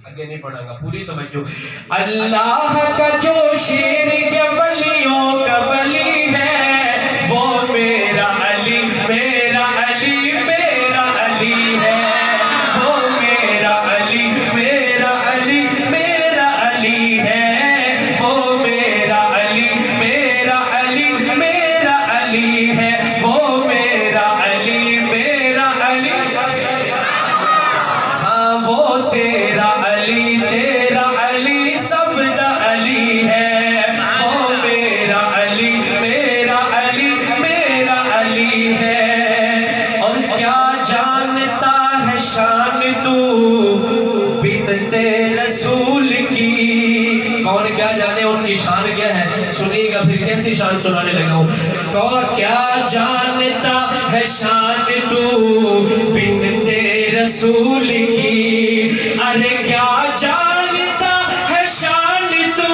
آگے نہیں پڑھا گا، پوری توجہ۔ اللہ کا جو شیر کے ولیوں کا ولی ہے وہ میرا علی، میرا علی، میرا علی ہے، وہ میرا علی، میرا علی، میرا علی ہے، وہ میرا علی، میرا علی، میرا علی ہے، وہ میرا علی، میرا علی، ہاں وہ تیرا علی، تیرا علی، سب کا علی ہے، وہ میرا علی، میرا علی، میرا علی ہے۔ اور کیا جانتا ہے شان تو بدعت رسول کی، کون کیا جانے ان کی شان کیا ہے؟ سنیے گا پھر کیسی شان سنانے لگا ہوں۔ کیا جانتا ہے شان تو بدعت رسول کی، ارے کیا جانتا ہے شان تو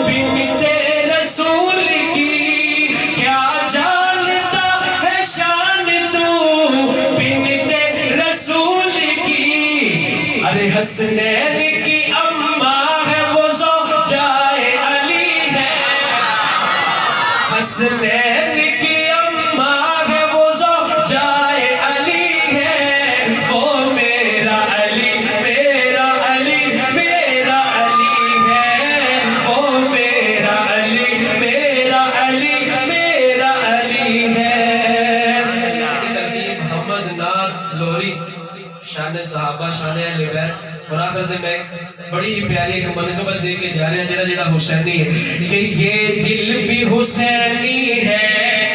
بدعت رسول کی، کیا جانتا ہے شان تو بدعت رسول کی، ارے حسنین کی اماں ہے وہ زوجائے علی ہے، حسنین کی اماں ہے وہ زوجائے علی ہے، وہ میرا علی، میرا علی، میرا علی ہے، وہ میرا علی، میرا علی، میرا علی ہے۔ ترتیب محمد نعت لوری، شان صحابہ، شان اہل بیت، اور آخر میں ایک بڑی ہی پیاری ایک منقبت دے کے جا رہے ہیں جڑا جڑا حسینی ہے کہ یہ دل بھی حسینی ہے،